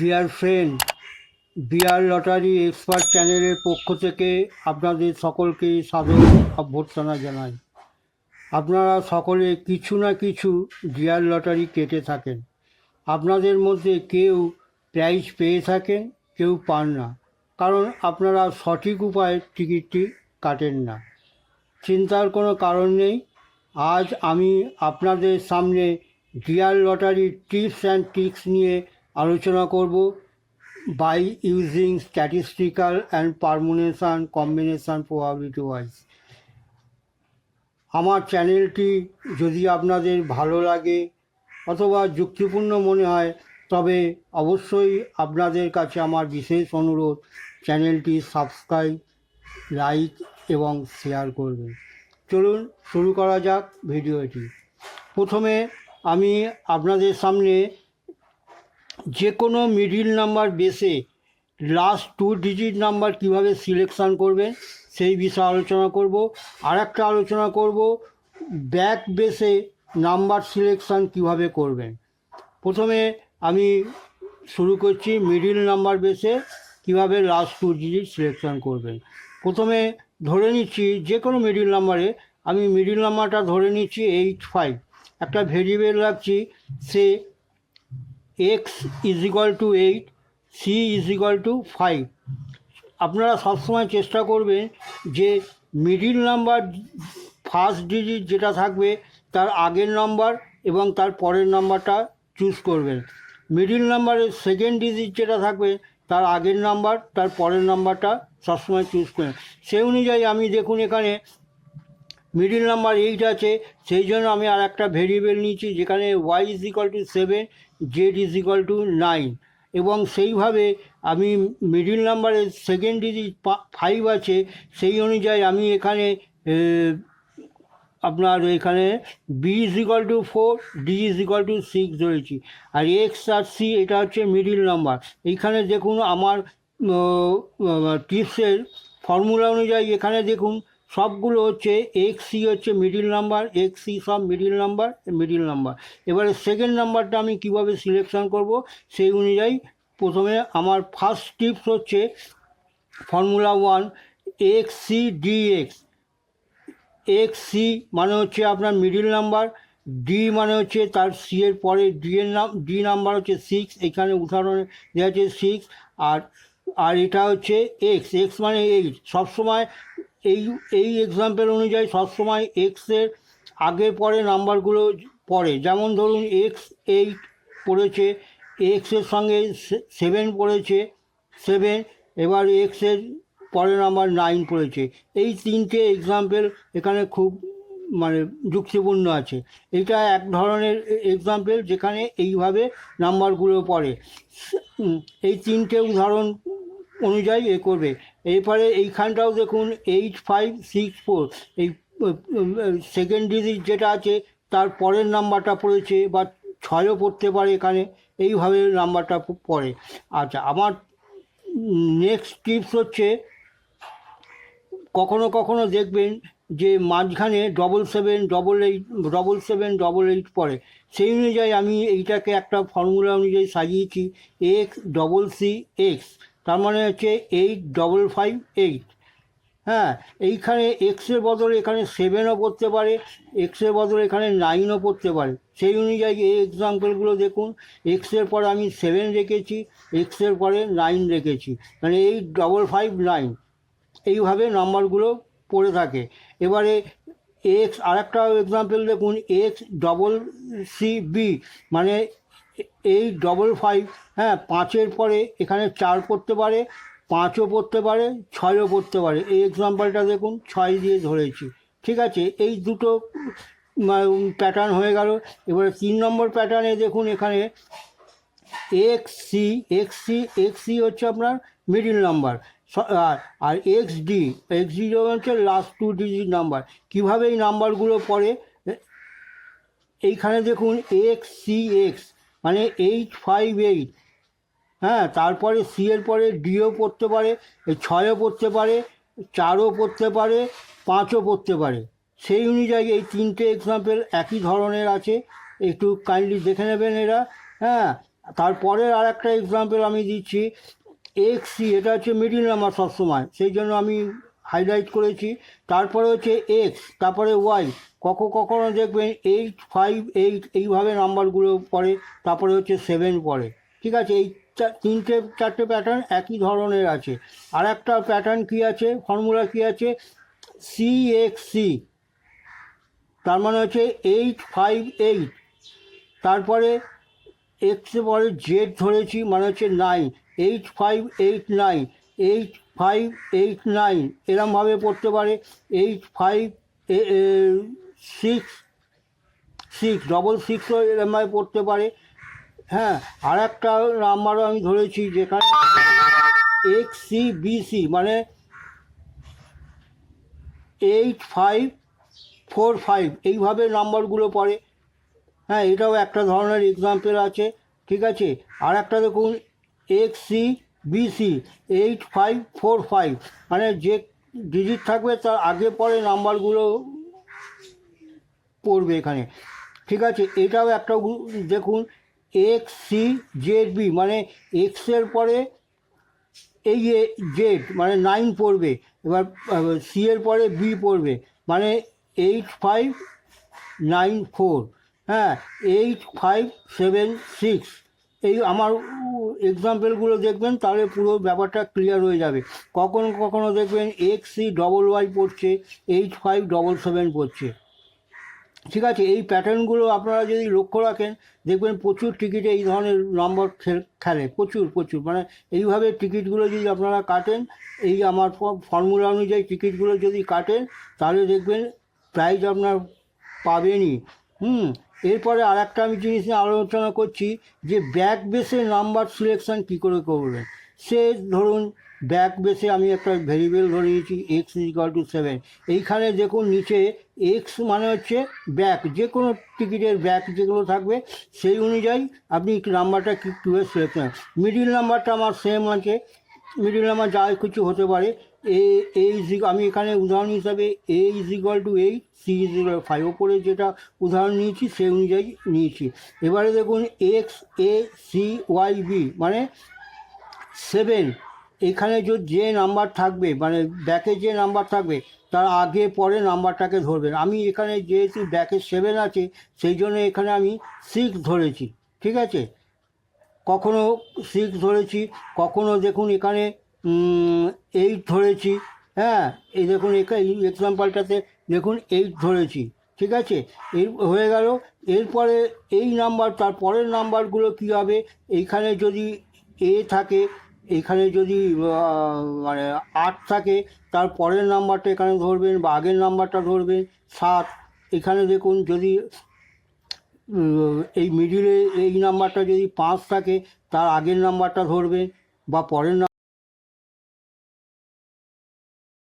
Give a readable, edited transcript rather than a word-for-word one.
Deer friend, BR lottery expert চ্যানেলের পক্ষ থেকে আপনাদের সকলকে সাদর অভ্যর্থনা জানাই। আপনারা সকলে কিছু না কিছু ডিয়ার লটারি কেটে থাকেন। আপনাদের মধ্যে কেউ প্রাইজ পেয়ে থাকেন, কেউ পান না, কারণ আপনারা সঠিক উপায়ে টিকিটটি কাটেন না। চিন্তার কোনো কারণ নেই। আজ আমি আপনাদের সামনে ডিয়ার লটারির টিপস অ্যান্ড ট্রিক্স নিয়ে আলোচনা করব। by using statistical and permutation combination probability wise। আমার চ্যানেলটি যদি আপনাদের ভালো লাগে অথবা যুক্তিপূর্ণ মনে হয়, তবে অবশ্যই আপনাদের কাছে আমার বিশেষ অনুরোধ, চ্যানেলটি সাবস্ক্রাইব, লাইক এবং শেয়ার করবেন। চলুন শুরু করা যাক ভিডিওটি। প্রথমে আমি আপনাদের সামনে যে কোনো মিডিল নাম্বার বেসে লাস্ট 2 ডিজিট নাম্বার কিভাবে সিলেকশান করবেন সেই বিষয়ে আলোচনা করব। আর একটা আলোচনা করব ব্যাক বেসে নাম্বার সিলেকশান কিভাবে করবেন। প্রথমে আমি শুরু করছি মিডিল নাম্বার বেসে কিভাবে লাস্ট 2 ডিজিট সিলেকশান করবেন। প্রথমে ধরে নিচ্ছি যে কোনো মিডিল নাম্বারে আমি মিডিল নাম্বারটা ধরে নিচ্ছি 85। একটা ভেরিয়েবল রাখছি, সে x = 8, c = 5। আপনারা সবসময় চেষ্টা করবেন যে মিডিল নাম্বার ফার্স্ট ডিজিট যেটা থাকবে তার আগের নাম্বার এবং তার পরের নাম্বারটা চুজ করবেন। মিডিল নাম্বারের সেকেন্ড ডিজিট যেটা থাকবে তার আগের নাম্বার, তার পরের নাম্বারটা সবসময় চুজ করবেন। সেই অনুযায়ী আমি দেখুন এখানে মিডিল নাম্বার 8 আছে, সেই জন্য আমি আর একটা ভেরিয়েবল নিয়েছি যেখানে y = 7, z = 9, এবং সেইভাবে আমি মিডিল নাম্বারের সেকেন্ড ডিজিট 5 আছে, সেই অনুযায়ী আমি এখানে আপনার এখানে b = 4, d = 6 ধরেছি। আর x আর c এটা হচ্ছে মিডিল নাম্বার। এইখানে দেখুন আমার টিপসের ফর্মুলা অনুযায়ী এখানে দেখুন সবগুলো হচ্ছে XC হচ্ছে মিডিল নাম্বার, XC সব মিডিল নাম্বার। এবারে সেকেন্ড নাম্বারটা আমি কিভাবে সিলেকশন করব সেই অনুযায়ী প্রথমে আমার ফার্স্ট টিপস হচ্ছে ফর্মুলা 1 XC DX। XC মানে হচ্ছে আপনার মিডিল নাম্বার, D মানে হচ্ছে তার C এর পরে D নাম্বার হচ্ছে 6, এখানে উদাহরণে দেওয়া আছে 6। আর এটা হচ্ছে X মানে 8। সবসময় এই এক্সাম্পল অনুযায়ী সবসময় এক্সের আগের পরে নাম্বারগুলো পড়ে। যেমন ধরুন X8 পড়েছে, এক্সের সঙ্গে 7 পড়েছে 7, এবার এক্সের পরের নাম্বার 9 পড়েছে। এই তিনটে এক্সাম্পল এখানে খুব যুক্তিপূর্ণ আছে। এটা এক ধরনের এক্সাম্পল যেখানে এইভাবে নাম্বারগুলো পড়ে। এই তিনটে উদাহরণ অনুযায়ী করবে। এরপরে এইখানটাও দেখুন 8564, এই সেকেন্ড ডিজিট যেটা আছে তার পরের নাম্বারটা পড়েছে, বা 6ও পড়তে পারে এখানে, এইভাবে নাম্বারটা পড়ে। আচ্ছা, আমার নেক্সট টিপস হচ্ছে কখনো কখনো দেখবেন যে মাঝখানে 77788 পড়ে। সেই অনুযায়ী আমি এইটাকে একটা ফর্মুলা অনুযায়ী সাজিয়েছি XCC, তার মানে হচ্ছে 8558। হ্যাঁ, এইখানে এক্সের বদলে এখানে 7ও পড়তে পারে, এক্সের বদলে এখানে 9ও পড়তে পারে। সেই অনুযায়ী এই এক্সাম্পলগুলো দেখুন, এক্সের পরে আমি 7 রেখেছি, এক্সের পরে 9 রেখেছি, মানে 8559। এইভাবে নাম্বারগুলো পড়ে থাকে। এবারে এক্স, আরেকটা এক্সাম্পল দেখুন XCCB, মানে 855। হ্যাঁ, 5-এর পরে এখানে 4 পড়তে পারে, 5ও পড়তে পারে, 6ও পড়তে পারে। এই এক্সাম্পলটা দেখুন 6 দিয়ে ধরেছি। ঠিক আছে, এই দুটো প্যাটার্ন হয়ে গেল। এবারে 3 নম্বর প্যাটার্নে দেখুন এখানে XC হচ্ছে আপনার মিডিল নাম্বার, আর XD হচ্ছে লাস্ট 2 ডিজিট নাম্বার। কীভাবে এই নাম্বারগুলো পড়ে এইখানে দেখুন XCX মানে 858। হ্যাঁ, তারপরে C এর পরে Dও পড়তে পারে, 6ও পড়তে পারে, 4ও পড়তে পারে, 5ও পড়তে পারে। সেই অনুযায়ী এই তিনটে এক্সাম্পল একই ধরনের আছে, একটু কাইন্ডলি দেখে নেবেন এরা। হ্যাঁ, তারপরে আর একটা এক্সাম্পল আমি দিচ্ছি, এক্স সি, এটা হচ্ছে মিডিল নাম্বার সবসময়, সেই জন্য আমি হাইলাইট করেছি। তারপরে হচ্ছে এক্স, তারপরে ওয়াই, কখনো দেখবেন 8, 5, 8 এইভাবে নাম্বারগুলো পড়ে, তারপরে হচ্ছে 7 পড়ে। ঠিক আছে, এই চারটে প্যাটার্ন একই ধরনের আছে। আর একটা প্যাটার্ন কী আছে, ফর্মুলা কী আছে, CXC, তার মানে হচ্ছে 8, 5, 8। তারপরে এক্সে পরে জেড ধরেছি, মানে হচ্ছে 9, 8, 5, 8, 9, 8, 5, 8, 9 এরমভাবে পড়তে পারে। 8, 5, 6, 666ও এরমভাবে পড়তে পারে। হ্যাঁ, আর একটা নাম্বারও আমি ধরেছি যেখানে XCBC, মানে 8, 5, 4, 5 এইভাবে নাম্বারগুলো পড়ে। হ্যাঁ, এটাও একটা ধরনের এক্সাম্পল আছে। ঠিক আছে, আর একটা দেখুন XCBC, 8, 5, 4, 5, মানে যে ডিজিট থাকবে তার আগে পরে নাম্বারগুলো পড়বে এখানে। ঠিক আছে, এটাও একটা দেখুন XCZB, মানে এক্সের পরে এই যে জেড মানে 9 পড়বে, এবার সি এর পরে বি পড়বে, মানে 8, 5, 9, 4। হ্যাঁ, 8, 5, 7, 6 এই আমার এক্সাম্পলগুলো দেখবেন, তাহলে পুরো ব্যাপারটা ক্লিয়ার হয়ে যাবে। কখনো দেখবেন XCYY পড়ছে, 8, 5, 7 পড়ছে। ঠিক আছে, এই প্যাটার্নগুলো আপনারা যদি লক্ষ্য রাখেন, দেখবেন প্রচুর টিকিটে এই ধরনের নম্বর খেলে, প্রচুর, মানে এইভাবে টিকিটগুলো যদি আপনারা কাটেন, এই আমার ফর্মুলা অনুযায়ী টিকিটগুলো যদি কাটেন, তাহলে দেখবেন প্রাইজ আপনার পাবেনই। এরপরে আর একটা আমি জিনিস নিয়ে আলোচনা করছি, যে ব্যাক বেসে নাম্বার সিলেকশান কী করে করবেন। সে ধরুন ব্যাক বেসে আমি একটা ভেরিয়েবল ধরে নিয়েছি X=7, এইখানে দেখুন নিচে এক্স মানে হচ্ছে ব্যাক, যে কোনো টিকিটের ব্যাক যেগুলো থাকবে সেই অনুযায়ী আপনি নাম্বারটা কীভাবে সিলেক্ট করেন। মিডিল নাম্বারটা আমার সেম আছে, মিডিল নাম্বার যা কিছু হতে পারে। আমি এখানে উদাহরণ হিসাবে A=8, C=5 ওপরে যেটা উদাহরণ নিয়েছি সেই অনুযায়ী নিয়েছি। এবারে দেখুন XACYB, মানে 7, এখানে যে নাম্বার থাকবে, মানে ব্যাকে যে নাম্বার থাকবে তার আগে পরে নাম্বারটাকে ধরবেন। আমি এখানে যেহেতু ব্যাকে 7 আছে, সেই জন্য এখানে আমি 6 ধরেছি। ঠিক আছে, কখনো 6 ধরেছি, কখনো দেখুন এখানে 8 ধরেছি। হ্যাঁ, এই দেখুন এই এক্সাম্পলটাতে দেখুন 8 ধরেছি। ঠিক আছে, এই হয়ে গেল। এরপরে এই নাম্বার, তার পরের নাম্বারগুলো কী হবে, এইখানে যদি এ থাকে, এইখানে যদি মানে 8 থাকে, তার পরের নাম্বারটা এখানে ধরবেন বা আগের নাম্বারটা ধরবেন 7। এখানে দেখুন যদি এই মিডিলে এই নাম্বারটা যদি 5 থাকে, তার আগের নাম্বারটা ধরবেন বা পরের